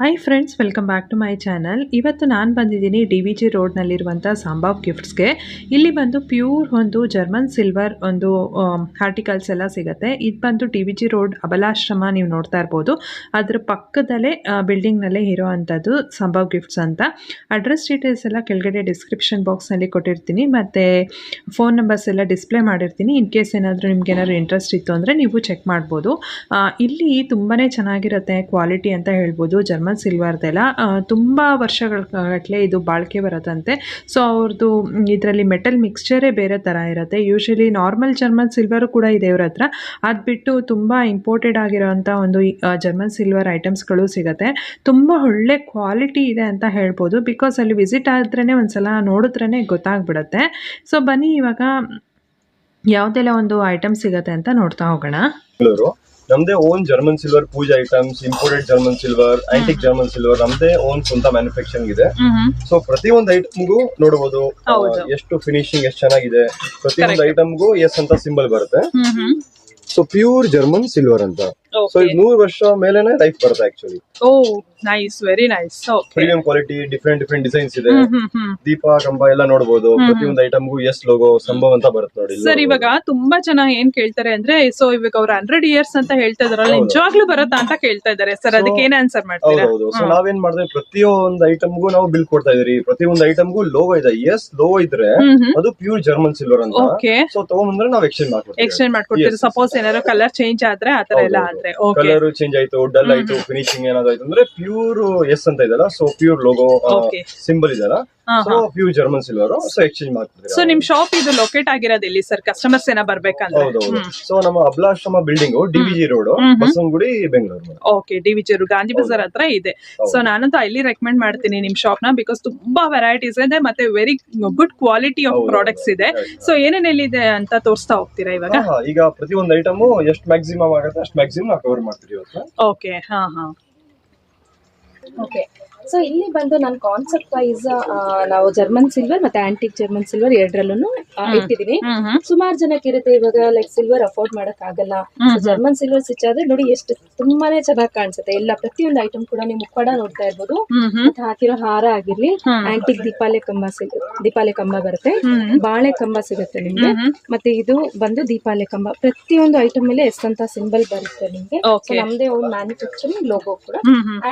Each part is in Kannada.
Hi friends, welcome back to my channel. ಇವತ್ತು ನಾನು ಬಂದಿದ್ದೀನಿ DVG ರೋಡ್ನಲ್ಲಿರುವಂಥ ಸಾಂಬಾವ್ ಗಿಫ್ಟ್ಸ್ಗೆ. ಇಲ್ಲಿ ಬಂದು ಪ್ಯೂರ್ ಒಂದು ಜರ್ಮನ್ ಸಿಲ್ವರ್ ಒಂದು ಆರ್ಟಿಕಲ್ಸ್ ಎಲ್ಲ ಸಿಗುತ್ತೆ. ಇದು ಬಂದು DVG ರೋಡ್ ಅಬಲಾಶ್ರಮ ನೀವು ನೋಡ್ತಾ ಇರ್ಬೋದು. ಅದರ ಪಕ್ಕದಲ್ಲೇ ಬಿಲ್ಡಿಂಗ್ನಲ್ಲೇ ಇರೋ ಅಂಥದ್ದು ಸಾಂಬಾವ್ ಗಿಫ್ಟ್ಸ್ ಅಂತ. ಅಡ್ರೆಸ್ ಡೀಟೇಲ್ಸ್ ಎಲ್ಲ ಕೆಳಗಡೆ ಡಿಸ್ಕ್ರಿಪ್ಷನ್ ಬಾಕ್ಸ್ನಲ್ಲಿ ಕೊಟ್ಟಿರ್ತೀನಿ, ಮತ್ತು ಫೋನ್ ನಂಬರ್ಸ್ ಎಲ್ಲ ಡಿಸ್ಪ್ಲೇ ಮಾಡಿರ್ತೀನಿ. ಇನ್ ಕೇಸ್ ಏನಾದರೂ ನಿಮ್ಗೆ ಏನಾದರೂ ಇಂಟ್ರೆಸ್ಟ್ ಇತ್ತು ಅಂದರೆ ನೀವು ಚೆಕ್ ಮಾಡ್ಬೋದು. ಇಲ್ಲಿ ತುಂಬಾ ಚೆನ್ನಾಗಿರುತ್ತೆ ಕ್ವಾಲಿಟಿ ಅಂತ ಹೇಳ್ಬೋದು. ಜರ್ಮನ್ ಸಿಲ್ವರ್ದೆಲ್ಲ ತುಂಬ ವರ್ಷಗಟ್ಟಲೆ ಇದು ಬಾಳಿಕೆ ಬರುತ್ತಂತೆ. ಸೊ ಅವ್ರದ್ದು ಇದರಲ್ಲಿ ಮೆಟಲ್ ಮಿಕ್ಸ್ಚರೇ ಬೇರೆ ಥರ ಇರುತ್ತೆ. ಯೂಶಲಿ ನಾರ್ಮಲ್ ಜರ್ಮನ್ ಸಿಲ್ವರು ಕೂಡ ಇದೆ ಇವ್ರ ಹತ್ರ. ಅದು ಬಿಟ್ಟು ತುಂಬ ಇಂಪೋರ್ಟೆಡ್ ಆಗಿರೋವಂಥ ಒಂದು ಜರ್ಮನ್ ಸಿಲ್ವರ್ ಐಟಮ್ಸ್ಗಳು ಸಿಗುತ್ತೆ. ತುಂಬ ಒಳ್ಳೆ ಕ್ವಾಲಿಟಿ ಇದೆ ಅಂತ ಹೇಳ್ಬೋದು. ಬಿಕಾಸ್ ಅಲ್ಲಿ ವಿಸಿಟ್ ಆದ್ರೇ ಒಂದ್ಸಲ ನೋಡಿದ್ರೇ ಗೊತ್ತಾಗ್ಬಿಡುತ್ತೆ. ಸೊ ಬನ್ನಿ ಇವಾಗ ಯಾವುದೆಲ್ಲ ಒಂದು ಐಟಮ್ ಸಿಗುತ್ತೆ ಅಂತ ನೋಡ್ತಾ ಹೋಗೋಣ. ನಮ್ದೇ own German silver puja items, imported German silver, antique German silver ನಮ್ದೇ ಓನ್ ಸ್ವಂತ ಮ್ಯಾನುಫ್ಯಾಕ್ಚರಿಂಗ್ ಇದೆ. ಸೊ ಪ್ರತಿಯೊಂದು ಐಟಮ್ಗೂ ನೋಡಬಹುದು ಎಷ್ಟು ಫಿನಿಶಿಂಗ್ ಎಷ್ಟು ಚೆನ್ನಾಗಿದೆ. ಪ್ರತಿಯೊಂದು ಐಟಮ್ಗೂ ಎಸ್ ಅಂತ ಸಿಂಬಲ್ ಬರುತ್ತೆ. ಸೊ ಪ್ಯೂರ್ ಜರ್ಮನ್ ಸಿಲ್ವರ್ ಅಂತ. ಸೊ ಇದು 100 ವರ್ಷ ಮೇಲೆನೆ ಲೈಫ್ ಬರುತ್ತೆ actually. Nice, very nice. Premium quality, different designs ಇದೆ. ದೀಪ ಕಂಬ ಎಲ್ಲ ನೋಡಬಹುದು. ಪ್ರತಿಯೊಂದು ಐಟಮ್ಗೂ ಎಸ್ ಲೋಗೋ ಸಂಭವ ಅಂತ ಬರುತ್ತೆ ನೋಡಿ. ಸರ್ ಇವಾಗ ತುಂಬಾ ಜನ ಏನ್ ಕೇಳ್ತಾರೆ ಅಂದ್ರೆ, ಸೊ ಇವಾಗ ಅವ್ರು 100 years ಅಂತ ಹೇಳ್ತಾ ಇದಾರಲ್ಲ, ನಿಜವಾಗ್ಲೂ ಬರುತ್ತಾ ಅಂತ ಕೇಳ್ತಾ ಇದಾರೆ. ಸರ್ ಅದಕ್ಕೆ ಏನ್ ಆನ್ಸರ್ ಮಾಡ್ತೀರಾ? ಹೌದು. ಸೊ ನಾವೇನ್ ಮಾಡಿದ್ರೆ ಪ್ರತಿಯೊಂದು ಐಟಮ್ಗೂ ನಾವು ಬಿಲ್ ಕೊಡ್ತಾ ಇದೀವಿ. ಪ್ರತಿಯೊಂದು ಐಟಮ್ಗೂ ಲೋಗೋ ಇದೆ. ಎಸ್ ಲೋಗೋ ಇದ್ರೆ ಅದು ಪ್ಯೂರ್ ಜರ್ಮನ್ ಸಿಲ್ವರ್ ಅಂತ. ಸೊ ತಗೊಂಡ್ಬಂದ್ರೆ ನಾವು ಎಕ್ಸ್ಚೇಂಜ್ ಮಾಡ್ಕೊಡ್ತೀವಿ. ಸಪೋಸ್ ಏನಾದ್ರು ಕಲರ್ ಚೇಂಜ್ ಆದ್ರೆ ಆತರ ಎಲ್ಲ ಆದ್ರೆ ಕಲರ್ ಚೇಂಜ್ ಆಯ್ತು, ಡಲ್ ಆಯ್ತು, ಫಿನಿಶಿಂಗ್ ಏನಾದ್ರು ಆಯ್ತು ಅಂದ್ರೆ ಪ್ಯೂರ್ ಎಸ್ ಅಂತ ಇದೆಲ್ಲ. ಸೊ ಪ್ಯೂರ್ ಲೋಗೋ ಸಿಂಬಲ್ ಇದೆಲ್ಲ. So pure German silver. So exchange ಮಾಡ್ತೀವಿ. ಸೊ ನಿಮ್ ಶಾಪ್ ಇದು ಲೊಕೇಟ್ ಆಗಿರೋದು ಎಲ್ಲಿ ಸರ್? ಕಸ್ಟಮರ್ಸ್ ಏನೋ ಬರ್ಬೇಕಂದ್ರೆ? ಹೌದು. ಸೊ ನಮ್ಮ Abalashrama building DVG road, Basavanagudi, Bengaluru. Okay, DVG road Gandhi Bazaar ಹತ್ರ ಇದೆ. ಸೊ ನಾನಂತೂ ಅಲ್ಲಿ ರೆಕಮೆಂಡ್ ಮಾಡ್ತೀನಿ ನಿಮ್ ಶಾಪ್ ನ. ಬಿಕಾಸ್ ತುಂಬಾ ವೆರೈಟೀಸ್ ಇದೆ ಮತ್ತೆ very good quality of products ಇದೆ. ಸೊ ಏನೇನೆಲ್ಲಿದೆ ಅಂತ ತೋರಿಸ್ತಾ ಹೋಗ್ತೀರಾ ಇವಾಗ? ಈಗ ಪ್ರತಿಯೊಂದು ಐಟಮ್ ಎಷ್ಟು ಮ್ಯಾಕ್ಸಿಮಮ್ ಆಗುತ್ತೆ ಅಷ್ಟು ಮ್ಯಾಕ್ಸಿಮಮ್ ನಾವು ಕವರ್ ಮಾಡ್ತೀವಿ ಇವತ್ತು. ಓಕೆ. ಓಕೆ. ಸೊ ಇಲ್ಲಿ ಬಂದು ನಾನು ಕಾನ್ಸೆಪ್ಟ್ ವೈಸ್ ನಾವು ಜರ್ಮನ್ ಸಿಲ್ವರ್ ಮತ್ತೆ ಆಂಟಿಕ್ ಜರ್ಮನ್ ಸಿಲ್ವರ್ ಎರಡರಲ್ಲೂ ಇಟ್ಟಿದೀನಿ. ಸುಮಾರು ಜನಕ್ಕೆ ಇರುತ್ತೆ ಇವಾಗ ಲೈಕ್ ಸಿಲ್ವರ್ ಅಫೋರ್ಡ್ ಮಾಡಕ್ ಆಗಲ್ಲ, ಜರ್ಮನ್ ಸಿಲ್ವರ್ ಸ್ವಿಚ್ ಆದ್ರೆ ನೋಡಿ ಎಷ್ಟು ತುಂಬಾನೇ ಚೆನ್ನಾಗಿ ಕಾಣಿಸುತ್ತೆ. ಎಲ್ಲ ಪ್ರತಿಯೊಂದು ಐಟಮ್ ಕೂಡ ನೀವು ಮುಖಡ ನೋಡ್ತಾ ಇರ್ಬೋದು. ಮತ್ತೆ ಹಾಕಿರೋ ಹಾರ ಆಗಿರ್ಲಿ, ಆಂಟಿಕ್ ದೀಪಾಲೆ ಕಂಬ ಬರುತ್ತೆ, ಬಾಳೆ ಕಂಬ ಸಿಗುತ್ತೆ ನಿಮ್ಗೆ. ಮತ್ತೆ ಇದು ಬಂದು ದೀಪಾಲೆ ಕಂಬ. ಪ್ರತಿಯೊಂದು ಐಟಮ್ ಮೇಲೆ ಎಷ್ಟಂತ ಸಿಂಬಲ್ ಬರುತ್ತೆ ನಿಮ್ಗೆ. ನಮ್ದೇ ಒಂದು ಮ್ಯಾನುಫ್ಯಾಕ್ಚರಿಂಗ್ ಲೋಗೋ ಕೂಡ.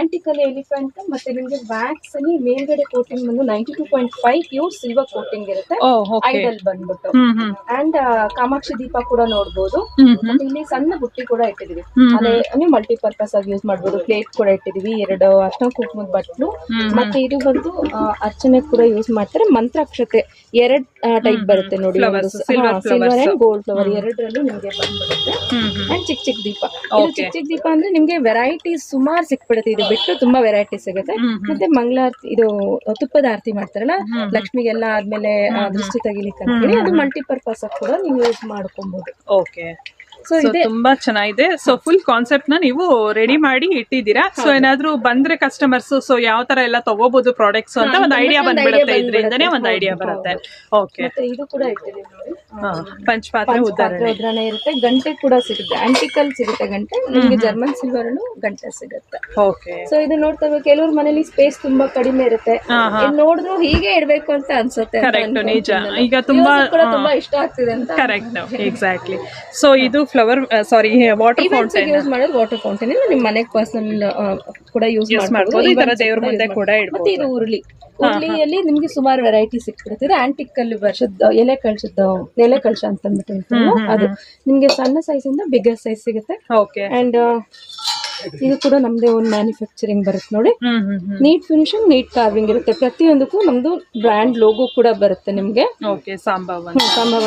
ಆಂಟಿಕ್ ಅಲ್ಲಿ ಎಲಿಫೆಂಟ್ ಮತ್ತೆ ನಿಮ್ಗೆ ವ್ಯಾಕ್ಸ್ ಅಲ್ಲಿ ಮೇಲ್ಗಡೆ ಕೋಟಿಂಗ್ ಬಂದು 92.5 ಪ್ಯೂರ್ ಸಿಲ್ವರ್ ಕೋಟಿಂಗ್ ಇರುತ್ತೆ. ಐಡಲ್ ಬಂದ್ಬಿಟ್ಟು ಅಂಡ್ ಕಾಮಾಕ್ಷಿ ದೀಪ ಕೂಡ ನೋಡ್ಬೋದು. ಮತ್ತೆ ಇಲ್ಲಿ ಸಣ್ಣ ಬುಟ್ಟಿ ಕೂಡ ಇಟ್ಟಿದೀವಿ. ಅದೇ ನೀವು ಮಲ್ಟಿಪರ್ಪಸ್ ಆಗಿ ಯೂಸ್ ಮಾಡ್ಬೋದು. ಪ್ಲೇಟ್ ಕೂಡ ಇಟ್ಟಿದೀವಿ, 2 ಅರ್ಶಿನ ಕುಂಕುಮದ ಬಟ್ಲು. ಮತ್ತೆ ಇದು ಬಂದು ಅರ್ಚನೆ ಕೂಡ ಯೂಸ್ ಮಾಡ್ತಾರೆ. ಮಂತ್ರಾಕ್ಷತೆ 2 ಟೈಪ್ ಬರುತ್ತೆ ನೋಡಿ, ಸಿಲ್ವರ್ ಅಂಡ್ ಗೋಲ್ಡ್ ಫ್ಲವರ್ ಎರಡರಲ್ಲೂ ನಿಮ್ಗೆ ಬಂದ್ಬಿಡುತ್ತೆ. ಅಂಡ್ ಚಿಕ್ಕ ದೀಪ. ಚಿಕ್ಕ ದೀಪ ಅಂದ್ರೆ ನಿಮ್ಗೆ ವೆರೈಟೀಸ್ ಸುಮಾರು ಸಿಕ್ಬಿಡುತ್ತೆ. ಇದು ಬಿಟ್ಟು ತುಂಬಾ ವೆರೈಟಿ ಸಿಗುತ್ತೆ. ಮತ್ತೆ ಮಂಗಳಾರತಿ, ಇದು ತುಪ್ಪದ ಆರತಿ ಮಾಡ್ತಾರಲ್ಲ ಲಕ್ಷ್ಮಿಗೆಲ್ಲ ಆದ್ಮೇಲೆ ದೃಷ್ಟಿ ತೆಗಿಲಿಕ್ಕೆ ಅದು ಮಲ್ಟಿಪರ್ಪಸ್ ಕೂಡ ನೀವು ಯೂಸ್ ಮಾಡ್ಕೊಬಹುದು. ಓಕೆ. ಸೊ ತುಂಬಾ ಚೆನ್ನಾಗಿದೆ. ಸೊ ಫುಲ್ ಕಾನ್ಸೆಪ್ಟ್ ನ ನೀವು ರೆಡಿ ಮಾಡಿ ಇಟ್ಟಿದ್ದೀರಾ. ಸೊ ಏನಾದ್ರು ಬಂದ್ರೆ ಕಸ್ಟಮರ್ಸ್ ಸೊ ಯಾವ ತರ ಎಲ್ಲ ತಗೋಬಹುದು ಪ್ರಾಡಕ್ಟ್ಸ್ ಅಂತ ಒಂದು ಐಡಿಯಾ ಬಂದ್ಬಿಡುತ್ತೆ. ಇದರಿಂದನೇ ಒಂದು ಐಡಿಯಾ ಬರುತ್ತೆ. ಓಕೆ. ಇದು ಕೂಡ ಇಟ್ಟಿದ್ದೀವಿ ನೋಡಿ. ಪಂಚಪಾತ್ರೆ ಉದಾಹರಣೆ ಇರುತ್ತೆ. ಗಂಟೆ ಕೂಡ ಸಿಗುತ್ತೆ. ಆಂಟಿಕಲ್ ಸಿಗುತ್ತೆ ಗಂಟೆ. ನಿಮ್ಗೆ ಜರ್ಮನ್ ಸಿಲ್ವರ್ ಗಂಟೆ ಸಿಗುತ್ತೆ. ಓಕೆ. ಸೊ ಇದು ನೋಡ್ತಾ ಕೆಲವ್ರ ಮನೇಲಿ ಸ್ಪೇಸ್ ತುಂಬಾ ಕಡಿಮೆ ಇರುತ್ತೆ. ನೋಡಿದ್ರು ಹೀಗೆ ಇಡ್ಬೇಕು ಅಂತ ಅನ್ಸುತ್ತೆ. ಕರೆಕ್ಟ್, ನಿಜ. ಈಗ ತುಂಬಾ ಇಷ್ಟ ಆಗ್ತಿದೆ ಅಂತ. Correct, exactly. ಸೊ ಇದು ಫ್ಲವರ್ ವಾಟರ್ ಫೌಂಟೇನ್ ಯೂಸ್ ಮಾಡೋದು. ವಾಟರ್ ಫೌಂಟೇನ್ ನಿಮ್ಮ ಮನೆಗೆ ಪರ್ಸನಲ್ ಕೂಡ ಯೂಸ್ ಮಾಡಬಹುದು. ಈ ತರ ದೇವ್ರ ಮುಂದೆ ಕೂಡ ಇಡಬಹುದು. ಮತ್ತೆ ಇದು ಉರುಳಿಯಲ್ಲಿ ನಿಮ್ಗೆ ಸುಮಾರು ವೆರೈಟಿ ಸಿಕ್ಬಿಡುತ್ತೆ. ಆಂಟಿಕ್ ಅಲ್ಲಿ ವರ್ಷದ ಎಲೆ ಕಳಶ ಅಂತ ಅಂದ್ಬಿಟ್ಟು ಅದು ನಿಮ್ಗೆ ಸಣ್ಣ ಸೈಜ್ ಇಂದ ಬಿಗ್ಗರ್ ಸೈಜ್ ಸಿಗುತ್ತೆ. ಅಂಡ್ ಇದು ಕೂಡ ನಮ್ದೇ ಒಂದು ಮ್ಯಾನುಫ್ಯಾಕ್ಚರಿಂಗ್ ಬರುತ್ತೆ ನೋಡಿ. ನೀಟ್ ಫಿನಿಶಿಂಗ್, ನೀಟ್ ಕಾರ್ವಿಂಗ್ ಇರುತ್ತೆ. ಪ್ರತಿಯೊಂದಕ್ಕೂ ನಮ್ದು ಬ್ರ್ಯಾಂಡ್ ಲೋಗೋ ಕೂಡ ಬರುತ್ತೆ ನಿಮ್ಗೆ. ಸಂಭವ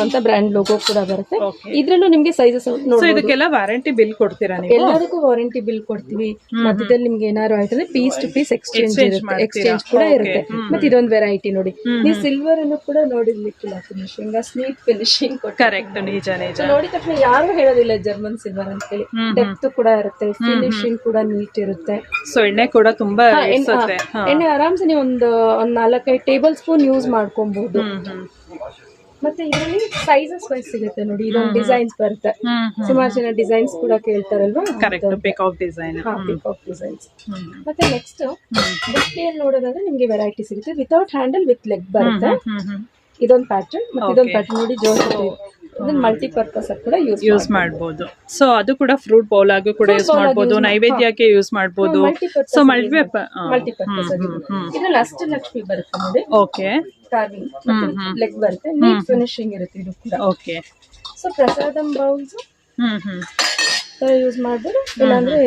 ಅಂತ ಬ್ರ್ಯಾಂಡ್ ಲೋಗೋ ಕೂಡ ಬರುತ್ತೆ. ಇದ್ರಲ್ಲೂ ನಿಮ್ಗೆ ಸೈಜಸ್ ಇದಕ್ಕೆಲ್ಲ ವಾರಂಟಿ ಬಿಲ್ ಕೊಡ್ತೀರಾ? ಎಲ್ಲದಕ್ಕೂ ವಾರಂಟಿ ಬಿಲ್ ಕೊಡ್ತೀವಿ. ಮಧ್ಯದಲ್ಲಿ ನಿಮ್ಗೆ ಏನಾದ್ರು ಆಯ್ತಂದ್ರೆ ಪೀಸ್ ಟು ಪೀಸ್ ಎಕ್ಸ್ಚೇಂಜ್ ಇರುತ್ತೆ. ಎಕ್ಸ್ಚೇಂಜ್ ಕೂಡ ಇರುತ್ತೆ. ಮತ್ತೆ ಇದೊಂದು ವೆರೈಟಿ ನೋಡಿ. ನೀವು ಸಿಲ್ವರ್ ಅನ್ನು ಕೂಡ ನೋಡಿರ್ಲಿಕ್ಕಿಲ್ಲ. Finishing neat finishing. ಕರೆಕ್ಟ್, ನಿಜ. ನೋಡಿದ ತಕ್ಷಣ ಯಾರು ಹೇಳೋದಿಲ್ಲ ಜರ್ಮನ್ ಸಿಲ್ವರ್ ಅಂತ ಹೇಳಿ. ಡೆಪ್ತ್ ಕೂಡ ಇರುತ್ತೆ, ಫಿನಿಶಿಂಗ್ ಕೂಡ ನೀಟ್ ಇರುತ್ತೆ. ಸೊ ಎಣ್ಣೆ ಕೂಡ ತುಂಬಾ ಎಣ್ಣೆ ಆರಾಮ್ಸೆ ನೀವು ಒಂದು 4-5 ಟೇಬಲ್ ಸ್ಪೂನ್ ಯೂಸ್ ಮಾಡ್ಕೊಬಹುದು. ಮತ್ತೆ ಇದರಲ್ಲಿ ಸೈಜಸ್ ವೈಸ್ ಸಿಗುತ್ತೆ ನೋಡಿ, ಇದೊಂದು ಡಿಸೈನ್ಸ್ ಬರುತ್ತೆ. ಸುಮಾರು ಜನ ಡಿಸೈನ್ಸ್ ಕೂಡ ಕೇಳ್ತಾರಲ್ವಾ, correct peacock design. Peacock designs. ಮತ್ತೆ ನೆಕ್ಸ್ಟ್ ಬುಟ್ಟಿಯಲ್ಲಿ ನೋಡೋದಾದ್ರೆ ನಿಮ್ಗೆ ವೆರೈಟಿ ಸಿಗುತ್ತೆ. ವಿತೌಟ್ ಹ್ಯಾಂಡಲ್ ವಿತ್ ಲೆಗ್ ಬರುತ್ತೆ. ಇದೊಂದು ಪ್ಯಾಟರ್ನ್, ಮತ್ತೆ ಇದೊಂದು ಪ್ಯಾಟರ್ನ್ ನೋಡಿ ಜೋಡಿಸುತ್ತೆ. ಇದನ್ನ ಮಲ್ಟಿಪರ್ಪಸ್ ಕೂಡ ಯೂಸ್ ಮಾಡಬಹುದು. ಸೊ ಅದು ಕೂಡ ಫ್ರೂಟ್ ಬೌಲ್ ಆಗಿ ಕೂಡ ಯೂಸ್ ಮಾಡಬಹುದು, ನೈವೇದ್ಯಕ್ಕೆ ಯೂಸ್ ಮಾಡಬಹುದು. ಸೊ ಮಲ್ಟಿಪರ್ಪಸ್ ಇದ್ರಲ್ಲಿ ಅಷ್ಟಲಕ್ಷ್ಮಿ ಬರುತ್ತೆ ನೋಡಿ. ಓಕೆ, ಕಾರ್ವಿಂಗ್ ಲೆಗ್ ಬರುತ್ತೆ, ನೀಟ್ ಫಿನಿಶಿಂಗ್ ಇರುತ್ತೆ ಇದು ಕೂಡ. Okay. So prasadam bowls use ಮಾಡ್ಬೋದು, ಇಲ್ಲಾಂದ್ರೆ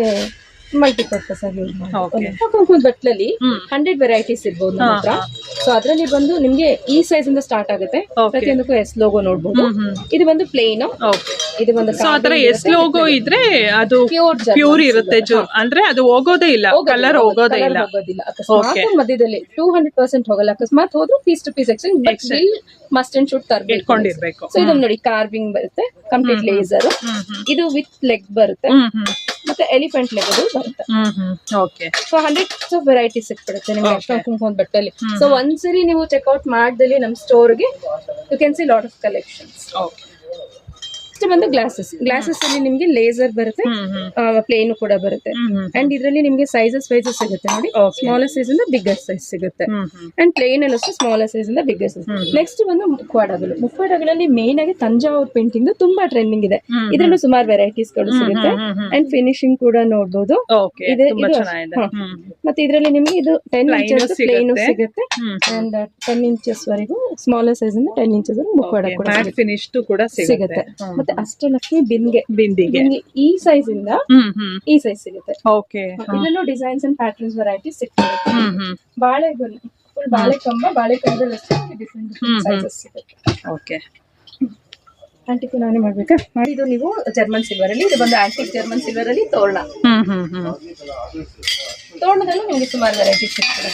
ಮಲ್ಟಿಪರ್ಪಸ್ ಆಗಿ ಯೂಸ್ ಮಾಡ್ಬೋದು. ಬಟ್ಲಲ್ಲಿ 100 ವೆರೈಟೀಸ್ ಇರ್ಬೋದು ನಮ್ಮ ಹತ್ರ. ಸೊ ಅದರಲ್ಲಿ ಬಂದು ನಿಮ್ಗೆ ಈ ಸೈಜ್ ಇಂದ ಸ್ಟಾರ್ಟ್ ಆಗುತ್ತೆ. ಪ್ರತಿಯೊಂದಕ್ಕೂ ಎಸ್ ಲೋಗೋ ನೋಡ್ಬೋದು. ಇದು ಬಂದು ಪ್ಲೇನ್, ಇದು ಬಂದು ಎಸ್ ಲೋಗೋ ಇದ್ರೆ ಅದು ಪ್ಯೂರ್ ಇರುತ್ತೆ, ಅಂದ್ರೆ ಅದು ಹೋಗೋದೇ ಇಲ್ಲ, ಕಲರ್ ಹೋಗೋದೇ ಇಲ್ಲ. ಅಕಸ್ಮಾತ್ ಮಧ್ಯದಲ್ಲಿ 200% ಹೋಗಲ್ಲ. ಅಕಸ್ಮಾತ್ ಹೋದ್ರು piece to piece exchange must and should ಇಟ್ಕೊಂಡಿರ್ಬೇಕು. ಸೊ ಇದನ್ನ ನೋಡಿ ಕಾರ್ವಿಂಗ್ ಬರುತ್ತೆ, ಕಂಪ್ಲೀಟ್ ಲೇಸರ್. ಇದು ವಿತ್ ಲೆಗ್ ಬರುತ್ತೆ, ಮತ್ತೆ ಎಲಿಫೆಂಟ್ ಲೆಗ್ ಅದು ಬರುತ್ತೆ. ಸೊ 100 ವೆರೈಟೀಸ್ ಸಿಕ್ಬಿಡುತ್ತೆ ನಿಮ್ಗೆ ಅಷ್ಟೊಂದು ಕುಂಕುಮದ ಬಟ್ಟೆಯಲ್ಲಿ. ಸೊ ಒಂದ್ಸರಿ ನೀವು ಚೆಕ್ಔಟ್ ಮಾಡ್ದಲ್ಲಿ ನಮ್ ಸ್ಟೋರ್ಗೆ you can see lot of collections. Next ಬಂದು ಗ್ಲಾಸಸ್ ಅಲ್ಲಿ ನಿಮ್ಗೆ ಲೇಸರ್ ಬರುತ್ತೆ, ಪ್ಲೇನ್ ಕೂಡ ಬರುತ್ತೆ. ಅಂಡ್ ಇದರಲ್ಲಿ ನಿಮ್ಗೆ ಸೈಜಸ್ ವೈಸಸ್ ಸಿಗುತ್ತೆ ನೋಡಿ. ಸ್ಮಾಲರ್ ಸೈಜ್ ಇಂದ ಬಿಗ್ಗರ್ ಸೈಜ್ ಸಿಗುತ್ತೆ. ಅಂಡ್ ಪ್ಲೇನ್ ಅಲ್ಲಿ ಅಷ್ಟೇ ಸ್ಮಾಲರ್ ಸೈಜ್ ಇಂದ ಬಿಗ್ಗರ್ ಸೈಜ್. ನೆಕ್ಸ್ಟ್ ಬಂದು ಮುಖವಾಡಗಳಲ್ಲಿ ಮೇನ್ ಆಗಿ ತಂಜಾವೂರ್ ಪೇಂಟಿಂಗ್ ತುಂಬಾ ಟ್ರೆಂಡಿಂಗ್ ಇದೆ. ಇದ್ರಲ್ಲೂ ಸುಮಾರು ವೆರೈಟೀಸ್ ಗಳು ಸಿಗುತ್ತೆ. ಅಂಡ್ ಫಿನಿಶಿಂಗ್ ಕೂಡ ನೋಡ್ಬೋದು. ಮತ್ತೆ ಇದರಲ್ಲಿ ನಿಮ್ಗೆ ಇದು 10 ಇಂಚಸ್ ಪ್ಲೇನ್ ಸಿಗುತ್ತೆ. ಅಂಡ್ 10 ಇಂಚಸ್ ವರೆಗೂ ಸ್ಮಾಲರ್ ಸೈಜ್ ಇಂದ 10 ಇಂಚಸ್ ಮುಖವಾಡ ಕೂಡ ಸಿಗುತ್ತೆ. ಮತ್ತೆ ಅಷ್ಟಲಕ್ಷ್ಮಿ ಬಿಂದಿಗೆ ಈ ಸೈಜ್ ಇಂದ ಈ ಸೈಜ್ ಸಿಗುತ್ತೆ. ಇದರಲ್ಲೂ ಡಿಸೈನ್ಸ್ ಅಂಡ್ ಪ್ಯಾಟರ್ನ್ಸ್ ವೆರೈಟಿ ಸಿಗುತ್ತೆ. ಬಾಳೆಗೊನೆ ಫುಲ್ ಬಾಳೆಕಂಬದಲ್ಲಿ ಡಿಫ್ರೆಂಟ್ ಸೈಜಸ್ ಸಿಗುತ್ತೆ. ಓಕೆ, ಆಂಟಿಕ್ ನಾನೇ ಮಾಡ್ಬೇಕಾ? ಇದು ನೀವು ಜರ್ಮನ್ ಸಿಲ್ವರ್ ಅಲ್ಲಿ, ಇದು ಬಂದು ಆಂಟಿಕ್ ಜರ್ಮನ್ ಸಿಲ್ವರ್ ಅಲ್ಲಿ ತೋರಣದಲ್ಲೂ ನಿಮ್ಗೆ ಸುಮಾರು ವೆರೈಟಿ ಸಿಗ್ತದೆ.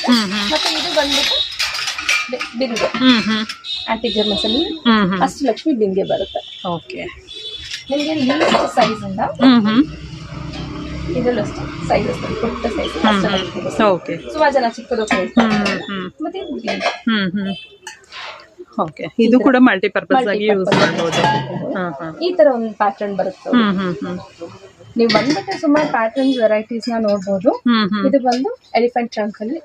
ಮತ್ತೆ ಇದು ಬಂದ್ಬಿಟ್ಟು ಬಿಂದಿಗೆ, ಆಂಟಿಕ್ ಜರ್ಮನ್ಸ್ ಅಲ್ಲಿ ಅಷ್ಟಲಕ್ಷ್ಮಿ ಬಿಂದಿಗೆ ಬರುತ್ತೆ. ಓಕೆ, ನಿಮ್ಗೆ ಲೀಸ್ಟ್ ಸೈಜ್ ಇಂದ ಇದರಲ್ಲೂ ಅಷ್ಟೇ ಸೈಜಸ್ ಪುಟ್ಟ ಸೈಜ್. ಓಕೆ, ಸುಮಾರು ಜನ ಚಿಕ್ಕದು ಮತ್ತೆ ಓಕೆ, ಇದು ಕೂಡ ಮಲ್ಟಿಪರ್ಪಸ್ ಆಗಿ ಯೂಸ್ ಮಾಡಬಹುದು. ಈ ತರ ಒಂದು ಪ್ಯಾಟರ್ನ್ ಬರುತ್ತೆ. ನೀವು ಬಂದ್ಬಿಟ್ಟು ಸುಮಾರು ಪ್ಯಾಟರ್ನ್ಸ್ ವೆರೈಟೀಸ್ ನ ನೋಡ್ಬೋದು. ಇದು ಬಂದು ಎಲಿಫೆಂಟ್ ಟ್ರಂಕ್ ಅಲ್ಲಿ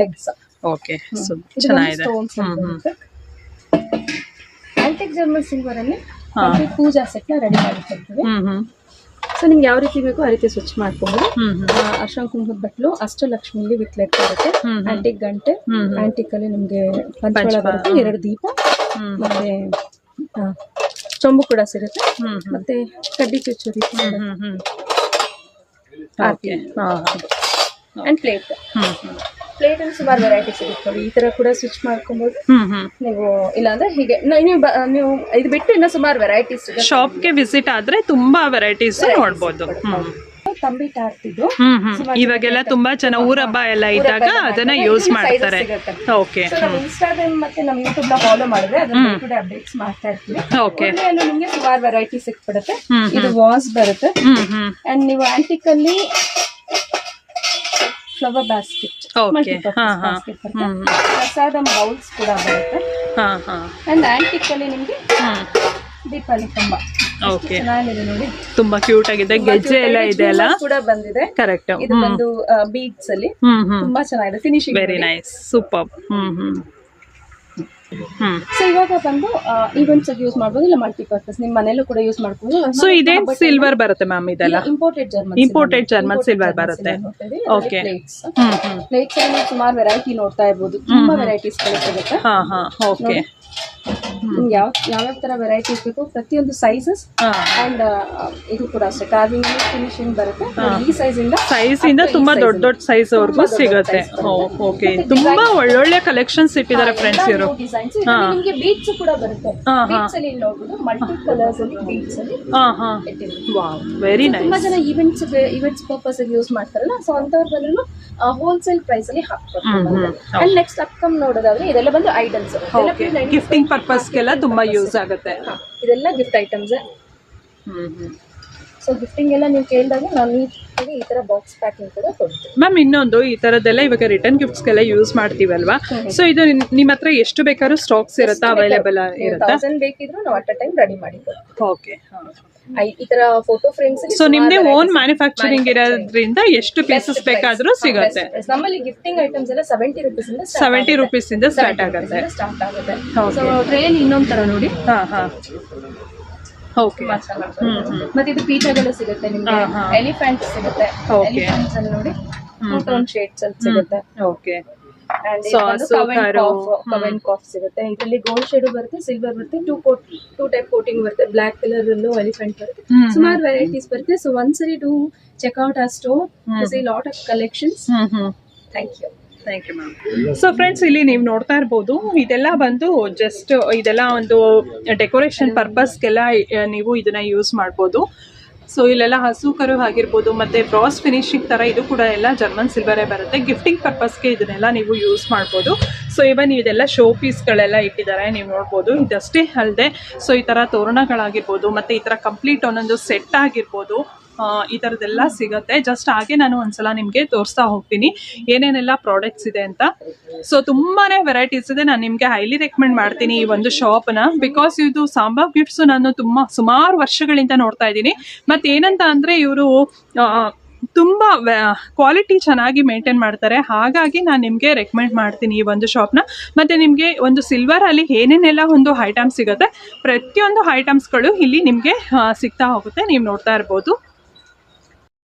ಲೆಗ್ಸ್. ಓಕೆ, ಚೆನ್ನಾಗಿದೆ. ಆಂಟಿಕ್ ಜರ್ಮನ್ ಸಿಲ್ವರ್ ಅಲ್ಲಿ ಪೂಜಾ ಸೆಟ್ ನ ರೆಡಿ ಮಾಡಿಕೊಡ್ತೀವಿ. ಸೊ ನಿಮ್ಗೆ ಯಾವ ರೀತಿ ಬೇಕೋ ಆ ರೀತಿ ಸ್ವಿಚ್ ಮಾಡ್ಕೋಬಹುದು. ಅರ್ಶನ ಕುಂಕುಮದ ಬಟ್ಲು ಅಷ್ಟಲಕ್ಷ್ಮಿಲಿ ವಿತ್ ಲೆಗ್ ಬರುತ್ತೆ. ಆಂಟಿಕ್ ಗಂಟೆ, ಆಂಟಿಕ್ ಅಲ್ಲಿ ನಿಮ್ಗೆ ಪಂಚವಳ ಬರುತ್ತೆ, 2 ದೀಪ, ಮತ್ತೆ ಚೊಂಬು ಕೂಡ ಸಿಗುತ್ತೆ. ಮತ್ತೆ ಕಡ್ಡಿ ಚುಚ್ಚು ಅಂಡ್ ಪ್ಲೇಟ್ ಅಲ್ಲಿ ಸುಮಾರು ವೆರೈಟಿ ಸಿಗುತ್ತೆ. ಈ ತರ ಕೂಡ ಸ್ವಿಚ್ ಮಾಡ್ಕೊಬಹುದು ನೀವು. ಇಲ್ಲಾಂದ್ರೆ ಹೀಗೆ ನೀವು ಇದು ಬಿಟ್ಟು ಇನ್ನ ಸುಮಾರು ವೆರೈಟೀಸ್ ಶಾಪ್ಗೆ ವಿಸಿಟ್ ಆದ್ರೆ ತುಂಬಾ ವೆರೈಟೀಸ್ ನೋಡ್ಬೋದು. ತಂಬಿ ಟಾರ್ಟ್ ಇದು ಇವಾಗೆಲ್ಲ ತುಂಬಾ ಜನ ಊರ ಹಬ್ಬ ಎಲ್ಲ ಇದ್ದಾಗ ಅದನ್ನ ಯೂಸ್ ಮಾಡ್ತಾರೆ. ಓಕೆ, ನಮ್ಮ ಇನ್ಸ್ಟಾಗ್ರಾಮ್ ಮತ್ತೆ ನಮ್ಮ ಯೂಟ್ಯೂಬ್ ನ ಫಾಲೋ ಮಾಡಿದ್ರೆ ಅದನ್ನ ಕೂಡ ಅಪ್ಡೇಟ್ಸ್ ಮಾಡ್ತಾ ಇರ್ತೀವಿ. ಓಕೆ, ನಿಮ್ಗೆ ಸುಮಾರು ವೆರೈಟಿ ಸಿಕ್ಬಿಡುತ್ತೆ. ಇದು ವಾಸ್ ಬರುತ್ತೆ. ಅಂಡ್ ನೀವು ಆಂಟಿಕ್ ಅಲ್ಲಿ ಫ್ಲವರ್ ಬ್ಯಾಸ್ಕೆಟ್, ಪ್ರಸಾದಂ ಬೌಲ್ಸ್ ಕೂಡ ಬರುತ್ತೆ. ಅಂಡ್ ಆಂಟಿಕ್ ಅಲ್ಲಿ ನಿಮ್ಗೆ ದೀಪಾವಳಿ ಕಂಬ ಚೆನ್ನಾಗಿದೆ ನೋಡಿ, ತುಂಬಾ ಕ್ಯೂಟ್ ಆಗಿದೆ. ಗೆಜ್ಜೆ ಎಲ್ಲ ಇದೆ ಅಲ್ಲ ಕೂಡ ಬಂದಿದೆ. ಕರೆಕ್ಟ್, ಇದು ಒಂದು ಬೀಡ್ಸ್ ಅಲ್ಲಿ ತುಂಬಾ ಚೆನ್ನಾಗಿದೆ finishing. Very nice, super. So ಇವಾಗ ಬಂದು ಈವೆಂಟ್ಸ್ ಯೂಸ್ ಮಾಡಬಹುದು, ಇಲ್ಲ ಮಲ್ಟಿಪರ್ಪಸ್ ನಿಮ್ಮ ಮನೆಯಲ್ಲೂ ಕೂಡ ಯೂಸ್ ಮಾಡಬಹುದು. ಸೊ ಇದೇ ಸಿಲ್ವರ್ ಬರುತ್ತೆ ಮ್ಯಾಮ್, ಇದೆಲ್ಲ ಇಂಪೋರ್ಟೆಡ್ ಜರ್ಮನ್ ಸಿಲ್ವರ್ ಬರುತ್ತೆ. ಓಕೆ, ಪ್ಲೇಟ್ಸ್ ಅಲ್ಲಿ ಸುಮಾರು ವೆರೈಟಿ ನೋಡ್ತಾ ಇರ್ಬೋದು. ತುಂಬಾ ವೆರೈಟೀಸ್ ಸಿಗುತ್ತೆ. ಓಕೆ, ನಿಮ್ಗೆ ಯಾವ ತರ ವೆರೈಟೀಸ್ ಬೇಕು ಪ್ರತಿಯೊಂದು ಸೈಜಸ್. ಅಂಡ್ ಇದು ಕೂಡ ಅಷ್ಟೇ ಕಾರ್ವಿಂಗ್ ಫಿನಿಶಿಂಗ್ ಬರುತ್ತೆ. ಈ ಸೈಜ್ ಇಂದ ತುಂಬಾ ದೊಡ್ಡ ದೊಡ್ಡ ಸೈಜ್ ವರ್ಗೂ ಸಿಗುತ್ತೆ. ಓಕೆ, ತುಂಬಾ ಒಳ್ಳೊಳ್ಳೆ ಕಲೆಕ್ಷನ್ಸ್ ಇಟ್ಟಿದ್ದಾರೆ ಫ್ರೆಂಡ್ಸ್ ಇವರು. ನಿಮ್ಗೆ ಬೀಡ್ಸ್ ಕೂಡ ಬರುತ್ತೆ. ಬೀಡ್ಸ್ ಅಲ್ಲಿ ನೋಡಬಹುದು ಮಲ್ಟಿ ಕಲರ್ಸ್ ಅಲ್ಲಿ ಬೀಡ್ಸ್ ಅಲ್ಲಿ. Wow, very nice. ತುಂಬಾ ಜನ ಈವೆಂಟ್ಸ್ ಪರ್ಪಸ್ ಯೂಸ್ ಮಾಡ್ತಾರಲ್ಲ, ಸೊ ಅಂತವ್ರು ಬಂದ್ರು ಹೋಲ್ಸೇಲ್ ಪ್ರೈಸ್ ಅಲ್ಲಿ ಹಾಕ್ತಾರೆ. ಅಂಡ್ ನೆಕ್ಸ್ಟ್ ಅಪ್ಕಮ್ ನೋಡೋದಾದ್ರೆ ಇದೆಲ್ಲ ಬಂದು ಐಡಲ್ಸ್, ಗಿಫ್ಟಿಂಗ್ ಪರ್ಪಸ್ಗೆಲ್ಲ ತುಂಬಾ ಯೂಸ್ ಆಗುತ್ತೆ. ಇದೆಲ್ಲ ಗಿಫ್ಟ್ ಐಟಮ್ಸ್. ಸೊ ಗಿಫ್ಟಿಂಗ್ ಎಲ್ಲ ನೀವು ಕೇಳಿದಾಗ ನಾನು ನಿಮಗೆ ಈ ತರ ಬಾಕ್ಸ್ ಪ್ಯಾಕಿಂಗ್ ಕೂಡ ಕೊಡ್ತೀವಿ. ಮ್ಯಾಮ್ ಇನ್ನೊಂದು ಈ ತರದೆಲ್ಲ ಇವಾಗ ರಿಟರ್ನ್ ಗಿಫ್ಟ್ಸ್ಗೆಲ್ಲ ಯೂಸ್ ಮಾಡ್ತೀವಲ್ವಾ, ಸೊ ಇದು ನಿಮ್ಮ ಹತ್ರ ಎಷ್ಟು ಬೇಕಾದ್ರೂ ಸ್ಟಾಕ್ಸ್ ಇರುತ್ತಾ, ಅವೈಲೇಬಲ್ ಇರುತ್ತಾ? 1000 ಬೇಕಿದ್ರು ನಾವು ಅಟ್ ಅ ಟೈಮ್ ರೆಡಿ ಮಾಡಿ ಕೊಡ್ತೀವಿ. ಓಕೆ. ಈ ತರ ಫೋಟೋ ಫ್ರೇಮ್ಸ್ ಸೊ ನಿಮ್ದೇ ಓನ್ ಮ್ಯಾನುಫ್ಯಾಕ್ಚರಿಂಗ್ ಇರೋದ್ರಿಂದ ಎಷ್ಟು ಪೀಸಸ್ ಬೇಕಾದ್ರೂ ಸಿಗುತ್ತೆ. ನಮ್ಮಲ್ಲಿ ಗಿಫ್ಟಿಂಗ್ ಐಟಮ್ಸ್ ಎಲ್ಲ 70 rupees ಇಂದ 70 rupees ಇಂದ ಸ್ಟಾರ್ಟ್ ಆಗುತ್ತೆ. ಸೊ ಟ್ರೇಲ್ ಇನ್ನೊಂದ್ ತರ ನೋಡಿ. ಓಕೆ. ಮತ್ತೆ ಇದು ಪೀಠಗಳು ಸಿಗುತ್ತೆ ನಿಮ್ಗೆ, ಎಲಿಫೆಂಟ್ ಸಿಗುತ್ತೆ. ಎಲಿಫೆಂಟ್ಸ್ ಅಲ್ಲಿ ನೋಡಿ ಟೋನ್ ಶೇಡ್ಸ್ ಅಲ್ಲಿ ಸಿಗುತ್ತೆ. ಓಕೆ. ಕವೆನ್ ಕಾಫ್ ಸಿಗುತ್ತೆ. ಇದರಲ್ಲಿ ಗೋಲ್ಡ್ ಶೇಡ್ ಬರುತ್ತೆ, ಸಿಲ್ವರ್ ಬರುತ್ತೆ, ಟೂ ಟೈಪ್ ಕೋಟಿಂಗ್ ಬರುತ್ತೆ. ಬ್ಲಾಕ್ ಕಲರ್ ಅಲ್ಲೂ ಎಲಿಫೆಂಟ್ ಬರುತ್ತೆ. ಸುಮಾರು ವೆರೈಟೀಸ್ ಬರುತ್ತೆ. ಸೊ ಒಂದ್ಸರಿ ಟು ಚೆಕ್ ಔಟ್ ಆ store, see lot of collections. Thank you. Thank you ma'am. So friends, ಇಲ್ಲಿ ನೀವು ನೋಡ್ತಾ ಇರ್ಬೋದು, ಇದೆಲ್ಲ ಬಂದು ಜಸ್ಟ್ ಇದೆಲ್ಲ ಒಂದು ಡೆಕೋರೇಷನ್ ಪರ್ಪಸ್ಗೆಲ್ಲ ನೀವು ಇದನ್ನ ಯೂಸ್ ಮಾಡ್ಬೋದು. ಸೊ ಇಲ್ಲೆಲ್ಲ ಹಸು ಕರು ಆಗಿರ್ಬೋದು, ಮತ್ತು ಬ್ರಾಸ್ ಫಿನಿಶಿಂಗ್ ಥರ ಇದು ಕೂಡ ಎಲ್ಲ ಜರ್ಮನ್ ಸಿಲ್ವರೇ ಬರುತ್ತೆ. ಗಿಫ್ಟಿಂಗ್ ಪರ್ಪಸ್ಗೆ ಇದನ್ನೆಲ್ಲ ನೀವು ಯೂಸ್ ಮಾಡ್ಬೋದು. ಸೊ ಇವನ್ ಇದೆಲ್ಲ ಶೋ ಪೀಸ್ಗಳೆಲ್ಲ ಇಟ್ಟಿದ್ದಾರೆ, ನೀವು ನೋಡ್ಬೋದು. ಇದಷ್ಟೇ ಅಲ್ಲದೆ ಸೊ ಈ ಥರ ತೋರಣಗಳಾಗಿರ್ಬೋದು, ಮತ್ತು ಈ ಥರ ಕಂಪ್ಲೀಟ್ ಒಂದೊಂದು ಸೆಟ್ ಆಗಿರ್ಬೋದು, ಈ ಥರದ್ದೆಲ್ಲ ಸಿಗುತ್ತೆ. ಜಸ್ಟ್ ಹಾಗೆ ನಾನು ಒಂದ್ಸಲ ನಿಮಗೆ ತೋರಿಸ್ತಾ ಹೋಗ್ತೀನಿ ಏನೇನೆಲ್ಲ ಪ್ರಾಡಕ್ಟ್ಸ್ ಇದೆ ಅಂತ. ಸೊ ತುಂಬಾ ವೆರೈಟೀಸ್ ಇದೆ. ನಾನು ನಿಮಗೆ ಹೈಲಿ ರೆಕಮೆಂಡ್ ಮಾಡ್ತೀನಿ ಈ ಒಂದು ಶಾಪ್ನ, ಬಿಕಾಸ್ ಇದು ಸಾಂಬಾರ್ ಗಿಫ್ಟ್ಸ್ ನಾನು ಸುಮಾರು ವರ್ಷಗಳಿಂದ ನೋಡ್ತಾ ಇದ್ದೀನಿ. ಮತ್ತು ಏನಂತ ಅಂದರೆ ಇವರು ತುಂಬ ಕ್ವಾಲಿಟಿ ಚೆನ್ನಾಗಿ ಮೇಂಟೈನ್ ಮಾಡ್ತಾರೆ. ಹಾಗಾಗಿ ನಾನು ನಿಮಗೆ ರೆಕಮೆಂಡ್ ಮಾಡ್ತೀನಿ ಈ ಒಂದು ಶಾಪ್ನ. ಮತ್ತು ನಿಮಗೆ ಒಂದು ಸಿಲ್ವರಲ್ಲಿ ಏನೇನೆಲ್ಲ ಒಂದು ಐಟಮ್ಸ್ ಸಿಗುತ್ತೆ, ಪ್ರತಿಯೊಂದು ಐಟಮ್ಸ್ಗಳು ಇಲ್ಲಿ ನಿಮಗೆ ಸಿಗ್ತಾ ಹೋಗುತ್ತೆ. ನೀವು ನೋಡ್ತಾ ಇರ್ಬೋದು.